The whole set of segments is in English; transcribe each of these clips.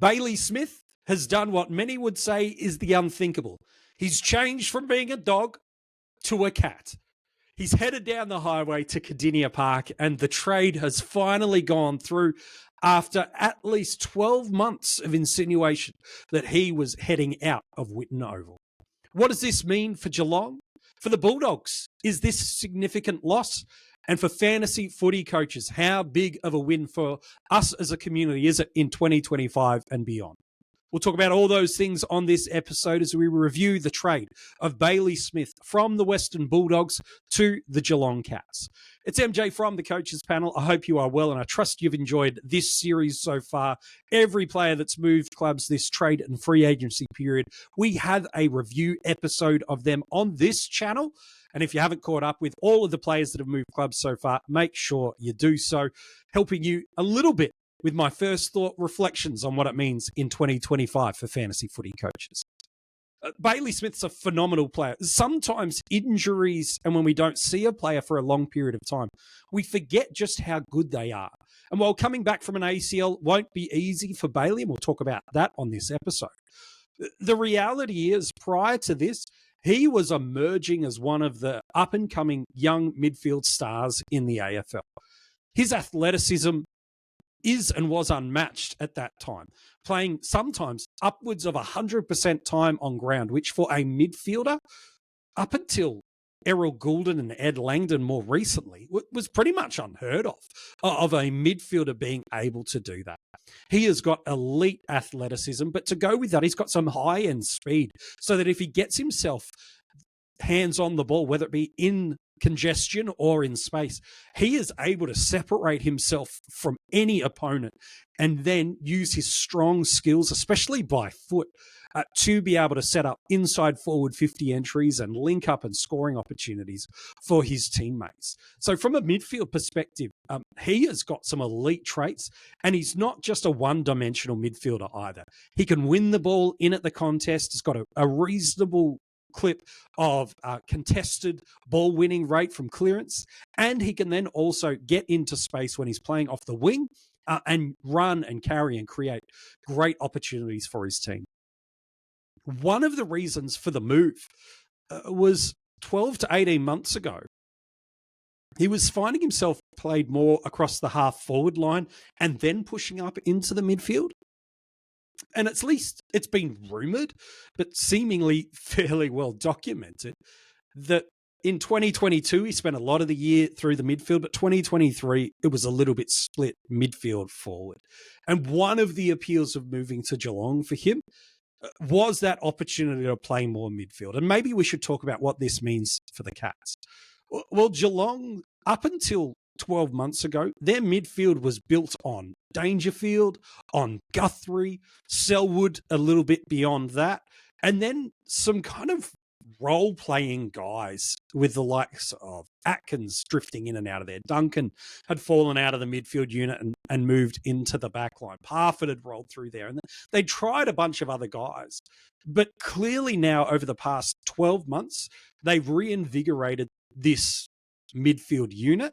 Bailey Smith has done what many would say is the unthinkable. He's changed from being a dog to a cat. He's headed down the highway to Cardinia Park, and the trade has finally gone through after at least 12 months of insinuation that he was heading out of Whitten Oval. What does this mean for Geelong? For the Bulldogs, is this a significant loss? And for fantasy footy coaches, how big of a win for us as a community is it in 2025 and beyond? We'll talk about all those things on this episode as we review the trade of Bailey Smith from the Western Bulldogs to the Geelong Cats. It's MJ from the Coaches Panel. I hope you are well, and I trust you've enjoyed this series so far. Every player that's moved clubs this trade and free agency period, we have a review episode of them on this channel. And if you haven't caught up with all of the players that have moved clubs so far, make sure you do so, helping you a little bit with my first thought reflections on what it means in 2025 for fantasy footy coaches. Bailey Smith's a phenomenal player. Sometimes injuries, and when we don't see a player for a long period of time, we forget just how good they are. And while coming back from an ACL won't be easy for Bailey, and we'll talk about that on this episode, the reality is prior to this, he was emerging as one of the up-and-coming young midfield stars in the AFL. His athleticism is and was unmatched at that time, playing sometimes upwards of 100% time on ground, which for a midfielder, up until Errol Goulden and Ed Langdon more recently, was pretty much unheard of a midfielder being able to do that. He has got elite athleticism, but to go with that, he's got some high-end speed, so that if he gets himself hands on the ball, whether it be in congestion or in space, he is able to separate himself from any opponent and then use his strong skills, especially by foot, to be able to set up inside forward 50 entries and link up and scoring opportunities for his teammates. So from a midfield perspective, he has got some elite traits, and he's not just a one-dimensional midfielder either. He can win the ball in at the contest. He's got a reasonable clip of contested ball winning rate from clearance, and he can then also get into space when he's playing off the wing and run and carry and create great opportunities for his team. One of the reasons for the move was 12 to 18 months ago. He was finding himself played more across the half forward line and then pushing up into the midfield. And at least it's been rumoured, but seemingly fairly well documented, that in 2022, he spent a lot of the year through the midfield, but 2023, it was a little bit split midfield forward. And one of the appeals of moving to Geelong for him was that opportunity to play more midfield. And maybe we should talk about what this means for the Cats. Well, Geelong, up until 12 months ago, their midfield was built on Dangerfield, on Guthrie, Selwood a little bit beyond that, and then some kind of role-playing guys with the likes of Atkins drifting in and out of there. Duncan had fallen out of the midfield unit and moved into the back line. Parford had rolled through there, and they tried a bunch of other guys. But clearly now, over the past 12 months, they've reinvigorated this midfield unit,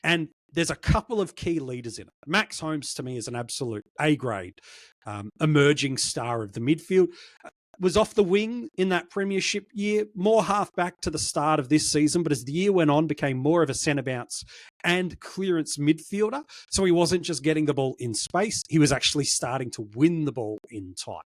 and there's a couple of key leaders in it. Max Holmes, to me, is an absolute A-grade emerging star of the midfield. Was off the wing in that premiership year, more half-back to the start of this season, but as the year went on, became more of a centre-bounce and clearance midfielder. So he wasn't just getting the ball in space, he was actually starting to win the ball in tight.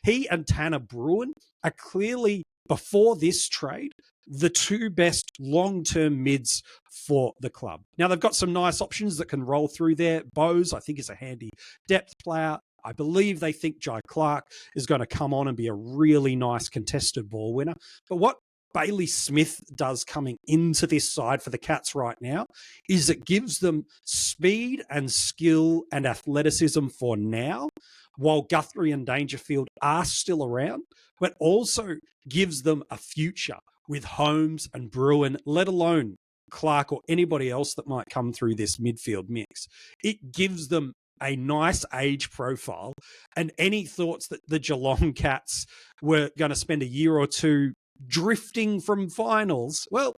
He and Tanner Bruin are clearly, before this trade, the two best long-term mids for the club. Now, they've got some nice options that can roll through there. Bose, I think, is a handy depth player. I believe they think Jai Clark is going to come on and be a really nice contested ball winner. But what Bailey Smith does coming into this side for the Cats right now is it gives them speed and skill and athleticism for now, while Guthrie and Dangerfield are still around, but also gives them a future with Holmes and Bruin, let alone Clark or anybody else that might come through this midfield mix. It gives them a nice age profile, and any thoughts that the Geelong Cats were going to spend a year or two drifting from finals, well,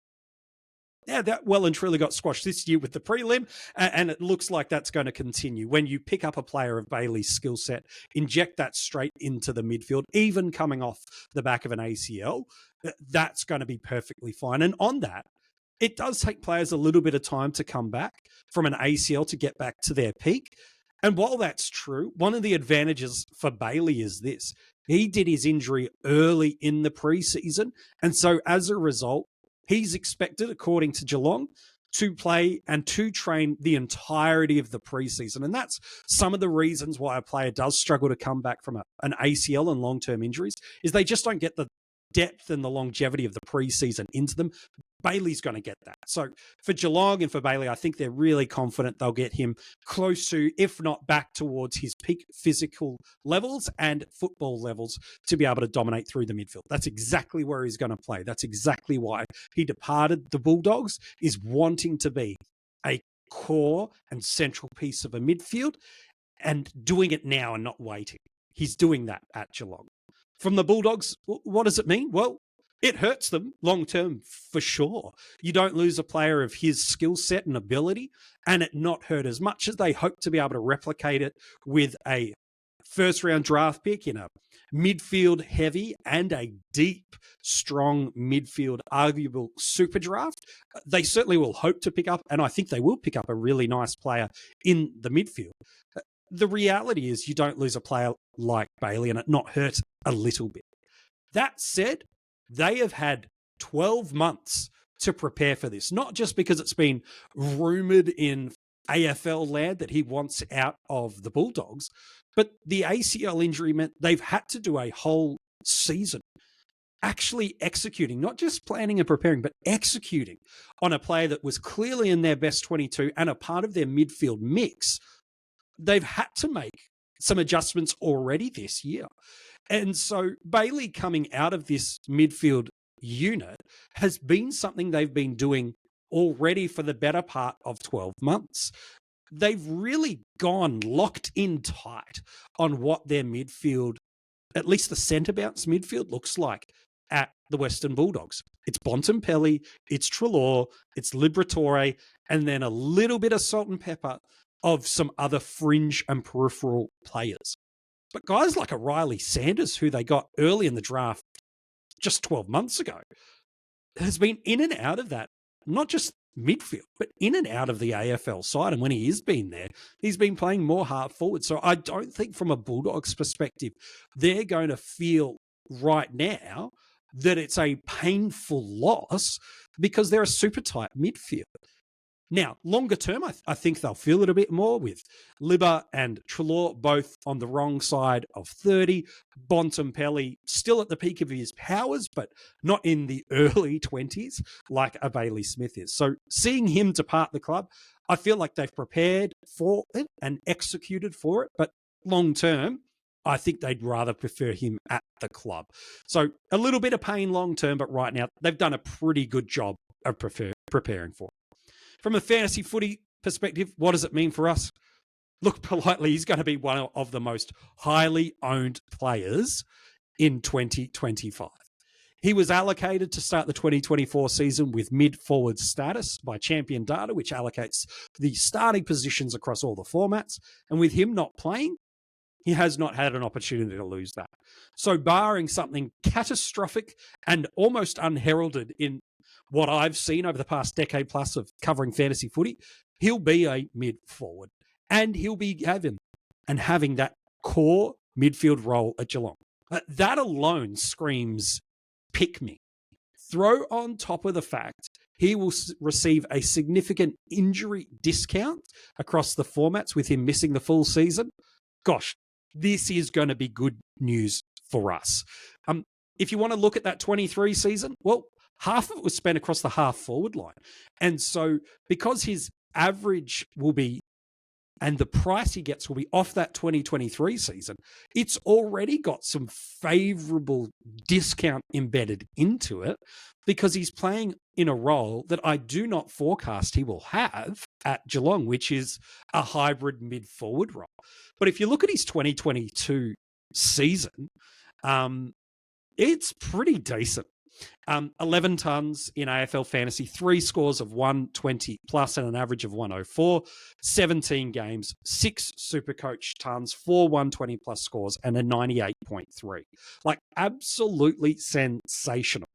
Yeah, that well and truly got squashed this year with the prelim, and it looks like that's going to continue. When you pick up a player of Bailey's skill set, inject that straight into the midfield, even coming off the back of an ACL, that's going to be perfectly fine. And on that, it does take players a little bit of time to come back from an ACL to get back to their peak. And while that's true, one of the advantages for Bailey is this. He did his injury early in the preseason. And so as a result, he's expected, according to Geelong, to play and to train the entirety of the preseason. And that's some of the reasons why a player does struggle to come back from an ACL and long-term injuries, is they just don't get the depth and the longevity of the preseason into them. Bailey's going to get that. So for Geelong and for Bailey, I think they're really confident they'll get him close to, if not back towards his peak physical levels and football levels to be able to dominate through the midfield. That's exactly where he's going to play. That's exactly why he departed the Bulldogs, is wanting to be a core and central piece of a midfield and doing it now and not waiting. He's doing that at Geelong. From the Bulldogs, what does it mean? Well, it hurts them long term for sure. You don't lose a player of his skill set and ability and it not hurt as much as they hope to be able to replicate it with a first round draft pick in a midfield heavy and a deep, strong midfield, arguable super draft. They certainly will hope to pick up, and I think they will pick up a really nice player in the midfield. The reality is you don't lose a player like Bailey and it not hurt a little bit. That said, they have had 12 months to prepare for this, not just because it's been rumoured in AFL land that he wants out of the Bulldogs, but the ACL injury meant they've had to do a whole season actually executing, not just planning and preparing, but executing on a player that was clearly in their best 22 and a part of their midfield mix. They've had to make some adjustments already this year. And so Bailey coming out of this midfield unit has been something they've been doing already for the better part of 12 months. They've really gone locked in tight on what their midfield, at least the centre bounce midfield, looks like at the Western Bulldogs. It's Bontempelli, it's Treloar, it's Liberatore, and then a little bit of salt and pepper of some other fringe and peripheral players. But guys like a Riley Sanders, who they got early in the draft just 12 months ago, has been in and out of that, not just midfield, but in and out of the AFL side. And when he has been there, he's been playing more half forward. So I don't think from a Bulldogs perspective, they're going to feel right now that it's a painful loss because they're a super tight midfield. Now, longer term, I think they'll feel it a bit more with Libba and Treloar both on the wrong side of 30. Bontempelli still at the peak of his powers, but not in the early 20s like a Bailey Smith is. So seeing him depart the club, I feel like they've prepared for it and executed for it. But long term, I think they'd rather prefer him at the club. So a little bit of pain long term, but right now they've done a pretty good job of preparing for it. From a fantasy footy perspective, what does it mean for us? Look, politely, he's going to be one of the most highly owned players in 2025. He was allocated to start the 2024 season with mid-forward status by Champion Data, which allocates the starting positions across all the formats. And with him not playing, he has not had an opportunity to lose that. So barring something catastrophic and almost unheralded in what I've seen over the past decade plus of covering fantasy footy, he'll be a mid-forward and he'll be having that core midfield role at Geelong. That alone screams pick me. Throw on top of the fact he will receive a significant injury discount across the formats with him missing the full season. Gosh, this is going to be good news for us. If you want to look at that 23 season, well, half of it was spent across the half forward line. And so because his average will be, and the price he gets will be off that 2023 season, it's already got some favourable discount embedded into it because he's playing in a role that I do not forecast he will have at Geelong, which is a hybrid mid-forward role. But if you look at his 2022 season, it's pretty decent. 11 tons in AFL Fantasy, 3 scores of 120 plus and an average of 104, 17 games, 6 SuperCoach tons, 4 120 plus scores, and a 98.3. Like, absolutely sensational.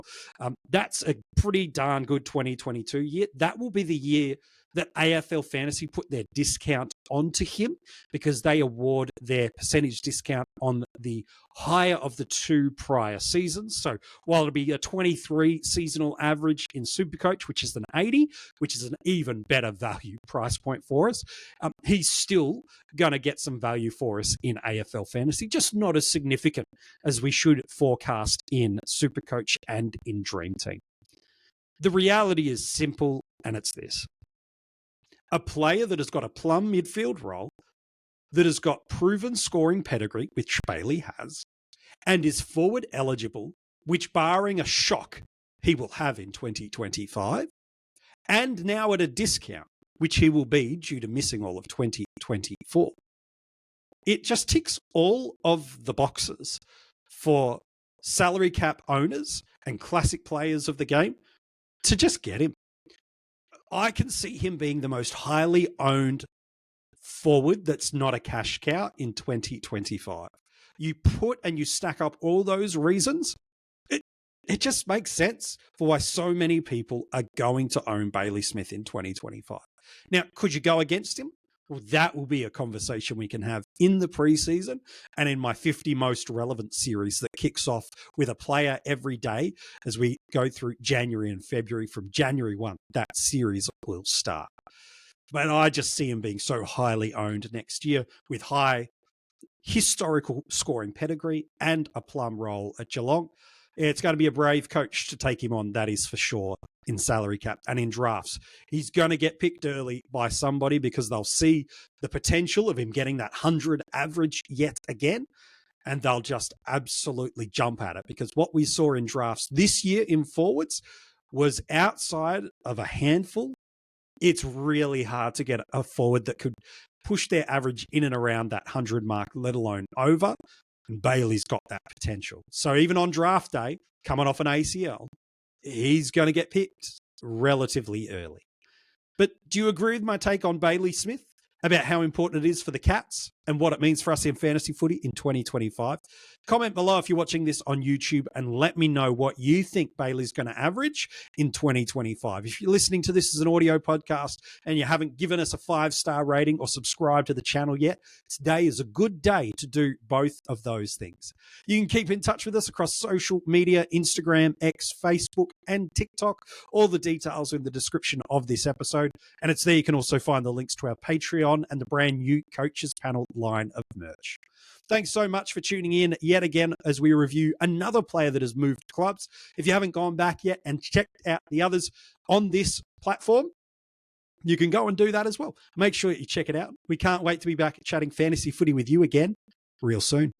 That's a pretty darn good 2022 year. That will be the year that AFL Fantasy put their discount onto him, because they award their percentage discount on the higher of the 2 prior seasons. So while it'll be a 23 seasonal average in SuperCoach, which is an 80, which is an even better value price point for us, he's still going to get some value for us in AFL Fantasy, just not as significant as we should forecast in SuperCoach and in Dream Team. The reality is simple, and it's this. A player that has got a plum midfield role, that has got proven scoring pedigree, which Bailey has, and is forward eligible, which barring a shock he will have in 2025, and now at a discount, which he will be due to missing all of 2024. It just ticks all of the boxes for salary cap owners and classic players of the game to just get him. I can see him being the most highly owned forward that's not a cash cow in 2025. You put and you stack up all those reasons, it just makes sense for why so many people are going to own Bailey Smith in 2025. Now, could you go against him? Well, that will be a conversation we can have in the preseason and in my 50 most relevant series that kicks off with a player every day as we go through January and February. From January 1, that series will start. But I just see him being so highly owned next year with high historical scoring pedigree and a plum role at Geelong. It's going to be a brave coach to take him on, that is for sure, in salary cap and in drafts. He's going to get picked early by somebody because they'll see the potential of him getting that 100 average yet again, and they'll just absolutely jump at it, because what we saw in drafts this year in forwards was outside of a handful. It's really hard to get a forward that could push their average in and around that 100 mark, let alone over. And Bailey's got that potential. So even on draft day, coming off an ACL, he's going to get picked relatively early. But do you agree with my take on Bailey Smith about how important it is for the Cats and what it means for us in fantasy footy in 2025? Comment below if you're watching this on YouTube and let me know what you think Bailey's going to average in 2025. If you're listening to this as an audio podcast and you haven't given us a 5-star rating or subscribed to the channel yet, today is a good day to do both of those things. You can keep in touch with us across social media, Instagram, X, Facebook, and TikTok. All the details are in the description of this episode, and it's there you can also find the links to our Patreon and the brand new Coaches Panel line of merch. Thanks so much for tuning in yet again as we review another player that has moved clubs. If you haven't gone back yet and checked out the others on this platform, you can go and do that as well. Make sure you check it out. We can't wait to be back chatting fantasy footy with you again real soon.